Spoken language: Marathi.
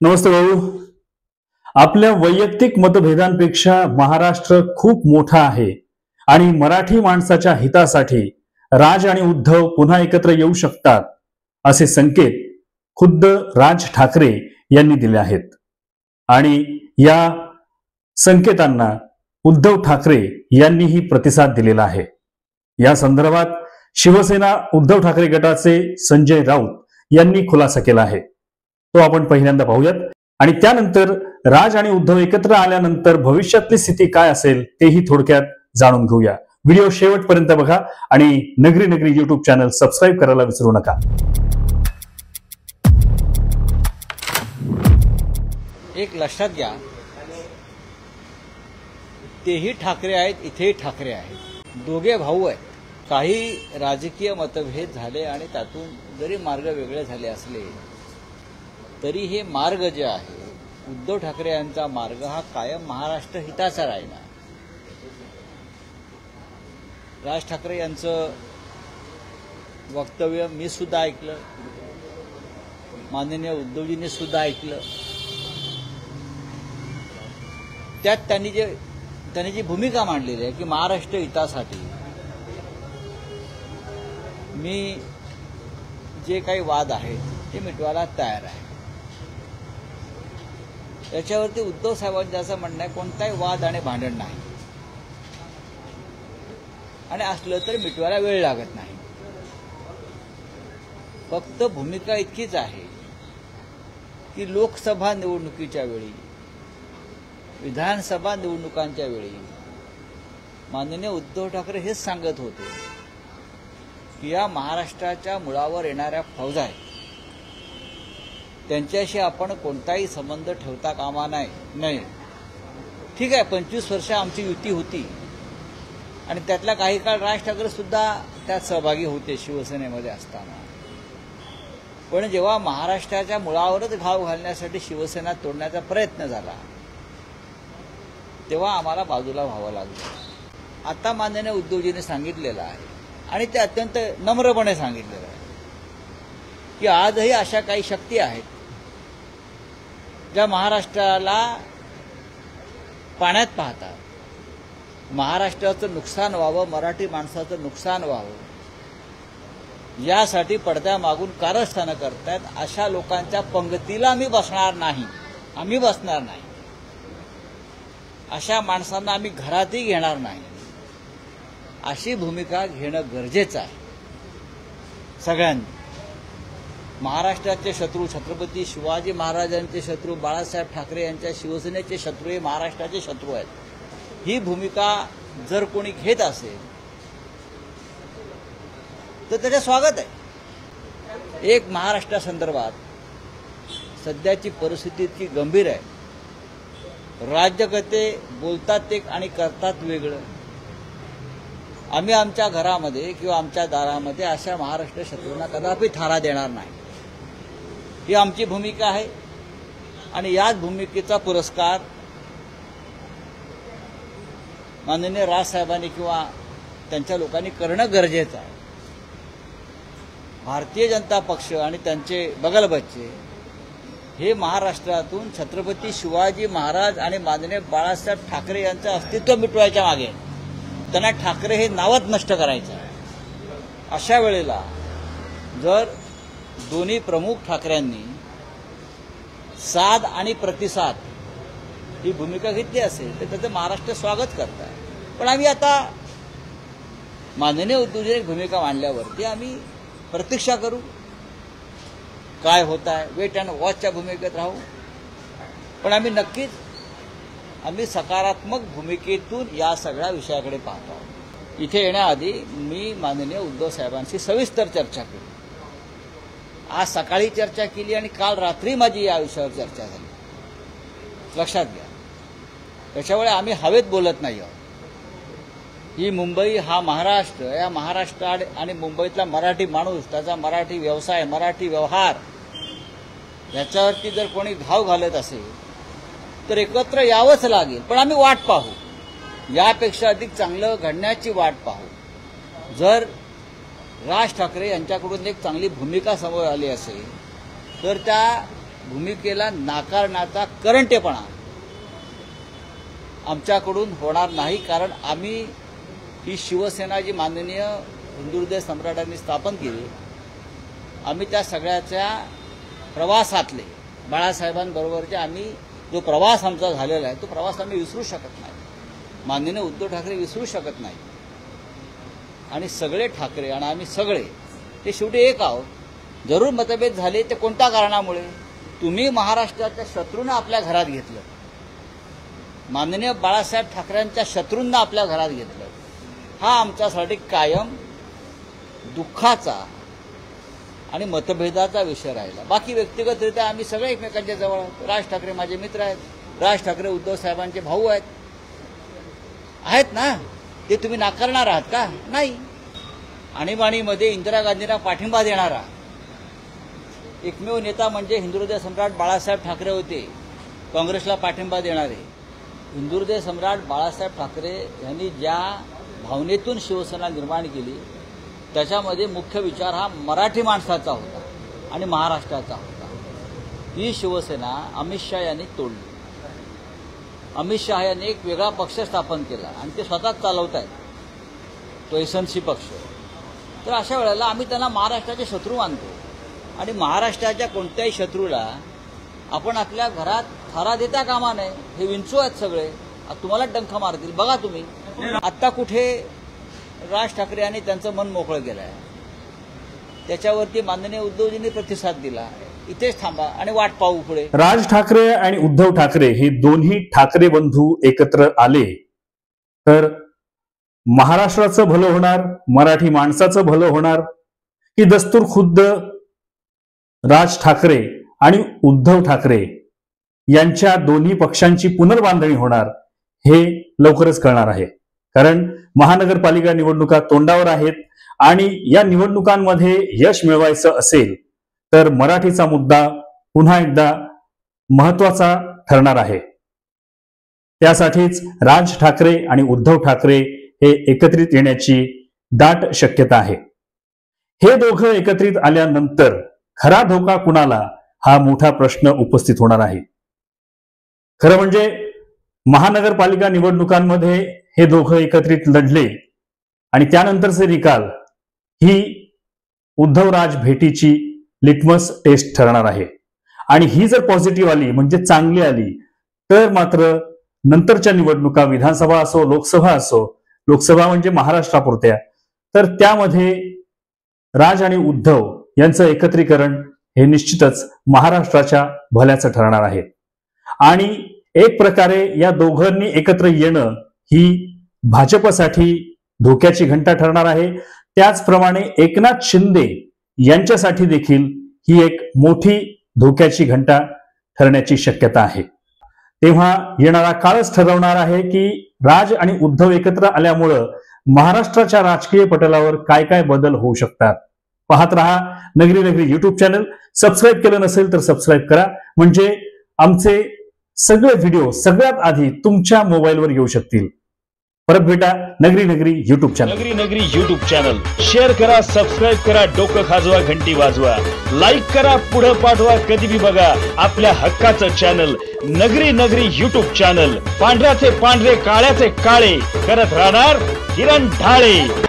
नमस्ते भाऊ. आपल्या वैयक्तिक मतभेदांपेक्षा महाराष्ट्र खूप मोठा आहे आणि मराठी माणसाच्या हितासाठी राज आणि उद्धव पुन्हा एकत्र येऊ शकतात असे संकेत खुद्द राज ठाकरे यांनी दिले आहेत. आणि या संकेतांना उद्धव ठाकरे यांनीही प्रतिसाद दिलेला आहे. या संदर्भात शिवसेना उद्धव ठाकरे गटाचे संजय राऊत यांनी खुलासा केला आहे. तो आपण पहिल्यांदा पाहूयात आणि त्यानंतर राज आणि उद्धव एकत्र आल्यानंतर भविष्यातली स्थिती काय असेल तेही थोडक्यात जाणून घेऊया. व्हिडिओ शेवटपर्यंत बघा आणि नगरी नगरी YouTube चॅनल सबस्क्राईब करायला विसरू नका. एक लक्षात घ्या, तेही ठाकरे आहेत, इथेही ठाकरे आहेत, दोघे भाऊ आहेत. काही राजकीय मतभेद झाले आणि त्यातून जरी मार्ग वेगळे झाले असले तरी हे मार्ग जे आहे उद्धव ठाकरे यांचा मार्ग हा कायम महाराष्ट्र हिताचा राहिला. राज ठाकरे यांचं वक्तव्य मी सुद्धा ऐकलं, माननीय उद्धवजींनी सुद्धा ऐकलं. त्यात त्यांनी जी भूमिका मांडलेली आहे की महाराष्ट्र हितासाठी मी जे काही वाद आहेत ते मिटवायला तयार आहे. याच्यावरती उद्धव साहेबांचं असं म्हणणं आहे कोणताही वाद आणि भांडण नाही आणि असलं तर मिटवायला वेळ लागत नाही. फक्त भूमिका इतकीच आहे की लोकसभा निवडणुकीच्या वेळी, विधानसभा निवडणुकांच्या वेळी माननीय उद्धव ठाकरे हेच सांगत होते की या महाराष्ट्राच्या मुळावर येणाऱ्या फौजा आहेत त्यांच्याशी आपण कोणताही संबंध ठेवता कामा नाही. ठीक आहे, 25 वर्ष आमची युती होती आणि त्यातला काही काळ राज ठाकरे सुद्धा त्यात सहभागी होते शिवसेनेमध्ये असताना. पण जेव्हा महाराष्ट्राच्या मुळावरच घाव घालण्यासाठी शिवसेना तोडण्याचा प्रयत्न झाला तेव्हा आम्हाला बाजूला व्हावं लागलं. आता माननीय उद्धवजींनी सांगितलेलं आहे आणि ते अत्यंत नम्रपणे सांगितलेलं आहे की आजही अशा काही शक्ती आहेत ज्या महाराष्ट्राला पाण्यात पाहतात. महाराष्ट्राचं नुकसान व्हावं, मराठी माणसाचं नुकसान व्हावं यासाठी पडद्यामागून कारस्थानं करतात. अशा लोकांच्या पंगतीला आम्ही बसणार नाही. अशा माणसांना आम्ही घरातही घेणार नाही. अशी भूमिका घेणं गरजेचं आहे सगळ्यांनी. महाराष्ट्राचे शत्रू छत्रपती शिवाजी महाराजांचे शत्रू बाळासाहेब ठाकरे यांच्या शिवसेनेचे शत्रू हे महाराष्ट्राचे शत्रू आहेत. ही भूमिका जर कोणी घेत असेल तर त्याचं स्वागत आहे. एक महाराष्ट्रासंदर्भात सध्याची परिस्थिती इतकी गंभीर आहे. राज्यकर्ते बोलतात एक आणि करतात वेगळं. आम्ही आमच्या घरामध्ये किंवा आमच्या दारामध्ये अशा महाराष्ट्र शत्रूंना कदापि थारा देणार नाही. ही आमची भूमिका आहे आणि याच भूमिकेचा पुरस्कार माननीय राजसाहेबांनी किंवा त्यांच्या लोकांनी करणं गरजेचं आहे. भारतीय जनता पक्ष आणि त्यांचे बगलबच्चे हे महाराष्ट्रातून छत्रपती शिवाजी महाराज आणि माननीय बाळासाहेब ठाकरे यांचं अस्तित्व मिटवायच्या मागे, त्यांना ठाकरे हे नावच नष्ट करायचं आहे. अशा वेळेला जर दोन्ही प्रमुख ठाकरेंनी साथ आणि प्रतिसाद ही भूमिका घेतली असेल तर त्याचं महाराष्ट्र स्वागत करत आहे. पण आम्ही आता माननीय उद्धवजींनी भूमिका मांडल्यावरती आम्ही प्रतीक्षा करू. काय होत आहे वेट अँड वॉचच्या भूमिकेत राहू. पण आम्ही नक्कीच सकारात्मक भूमिकेतून या सगळ्या विषयाकडे पाहतो. इथे येण्याआधी मी माननीय उद्धव साहेबांशी सविस्तर चर्चा केली. आज सकाळी चर्चा केली आणि काल रात्री माझी या विषयावर चर्चा झाली. लक्षात घ्या, त्याच्यामुळे आम्ही हवेत बोलत नाही आहोत. ही मुंबई, हा महाराष्ट्र, या महाराष्ट्र आणि मुंबईतला मराठी माणूस, त्याचा मराठी व्यवसाय, मराठी व्यवहार याच्यावरती जर कोणी घाव घालत असेल तर एकत्र यावंच लागेल. पण आम्ही वाट पाहू, यापेक्षा अधिक चांगलं घडण्याची वाट पाहू. जर राज ठाकरे यांच्याकडून एक चांगली भूमिका समोर आली असेल तर त्या भूमिकेला नाकारण्याचा करंटेपणा आमच्याकडून होणार नाही, कारण आम्ही ही शिवसेना जी माननीय हिंदू हृदय सम्राटांनी स्थापन केली, आम्ही त्या सगळ्याच्या प्रवासातले बाळासाहेबांबरोबरचे आम्ही जो प्रवास आमचा झालेला आहे तो प्रवास आम्ही विसरू शकत नाही, माननीय उद्धव ठाकरे विसरू शकत नाही. आणि सगळे ठाकरे आणि आम्ही सगळे ते शेवटी एक आहोत. जरूर मतभेद झाले ते कोणत्या कारणामुळे, तुम्ही महाराष्ट्राच्या शत्रूंना आपल्या घरात घेतलं, माननीय बाळासाहेब ठाकरेंच्या शत्रूंना आपल्या घरात घेतलं, हा आमच्यासाठी कायम दुःखाचा आणि मतभेदाचा विषय राहिला. बाकी व्यक्तिगतरित्या आम्ही सगळे एकमेकांच्या जवळ आहोत. राज ठाकरे माझे मित्र आहेत, राज ठाकरे उद्धव साहेबांचे भाऊ आहेत ना, ते तुम्ही नाकारणार आहात का? नाही. आणीबाणीमध्ये इंदिरा गांधींना पाठिंबा देणारा एकमेव नेता म्हणजे हिंदू हृदय सम्राट बाळासाहेब ठाकरे होते. काँग्रेसला पाठिंबा देणारे हिंदू हृदय सम्राट बाळासाहेब ठाकरे यांनी ज्या भावनेतून शिवसेना निर्माण केली त्याच्यामध्ये मुख्य विचार हा मराठी माणसाचा होता आणि महाराष्ट्राचा होता. ही शिवसेना अमित शहा यांनी तोडली. अमित शहा यांनी एक वेगळा पक्ष स्थापन केला आणि ते स्वतःच चालवत आहेत, तो एसएनसी पक्ष. तर अशा वेळेला आम्ही त्यांना महाराष्ट्राचे शत्रू मानतो आणि महाराष्ट्राच्या कोणत्याही शत्रूला आपण आपल्या घरात थारा देता कामा नये. हे विंचू आहेत सगळे, तुम्हाला डंख मारतील. बघा तुम्ही आत्ता कुठे राज ठाकरे यांनी त्यांचं मन मोकळं केलं आहे, त्याच्यावरती माननीय उद्धवजींनी प्रतिसाद दिला. इथेच थांबा आणि वाट पाहू पुढे. राज ठाकरे आणि उद्धव ठाकरे हे दोन्ही ठाकरे बंधू एकत्र आले तर महाराष्ट्राचं भलं होणार, मराठी माणसाचं भलं होणार, की दस्तूर खुद्द राज ठाकरे आणि उद्धव ठाकरे यांच्या दोन्ही पक्षांची पुनर्बांधणी होणार हे लवकरच कळणार आहे. कारण महानगरपालिका निवडणुका तोंडावर आहेत आणि या निवडणुकांमध्ये यश मिळवायचं असेल तर मराठीचा मुद्दा पुन्हा एकदा महत्वाचा ठरणार आहे. त्यासाठीच राज ठाकरे आणि उद्धव ठाकरे हे एकत्रित येण्याची दाट शक्यता आहे. हे दोघं एकत्रित आल्यानंतर खरा धोका कुणाला हा मोठा प्रश्न उपस्थित होणार आहे. खरं म्हणजे महानगरपालिका निवडणुकांमध्ये हे दोघं एकत्रित लढले आणि त्यानंतरचे निकाल ही उद्धव-राज भेटीची लिटमस टेस्ट ठरणार आहे. आणि ही जर पॉझिटिव्ह आली म्हणजे चांगली आली तर मात्र नंतरच्या निवडणुका विधानसभा असो लोकसभा असो, लोकसभा म्हणजे महाराष्ट्रापुरत्या, तर त्यामध्ये राज आणि उद्धव यांचं एकत्रीकरण हे निश्चितच महाराष्ट्राच्या भल्याचं ठरणार आहे. आणि एक प्रकारे या दोघांनी एकत्र येणं ही भाजपसाठी धोक्याची घंटा ठरणार आहे. त्याचप्रमाणे एकनाथ शिंदे यांच्यासाठी देखील ही एक मोठी धोक्याची घंटा ठरण्याची शक्यता आहे. तेव्हा येणारा काळच ठरवणार आहे की राज आणि उद्धव एकत्र आल्यामुळं महाराष्ट्राच्या राजकीय पटलावर काय काय बदल होऊ शकतात. पाहत रहा नगरी नगरी युट्यूब चॅनल. सबस्क्राईब केलं नसेल तर सबस्क्राईब करा, म्हणजे आमचे सगळे व्हिडिओ सगळ्यात आधी तुमच्या मोबाईलवर येऊ शकतील. परत भेटा नगरी नगरी युट्यूब चॅनल. नगरी नगरी युट्यूब चॅनल शेअर करा, सबस्क्राईब करा, डोकं खाजवा, घंटी वाजवा, लाईक करा, पुढे पाठवा, कधी भी बघा आपल्या हक्काचं चॅनल नगरी नगरी युट्यूब चॅनल. पांढऱ्याचे पांढरे, काळ्याचे काळे करत राहणार किरण ढाळे.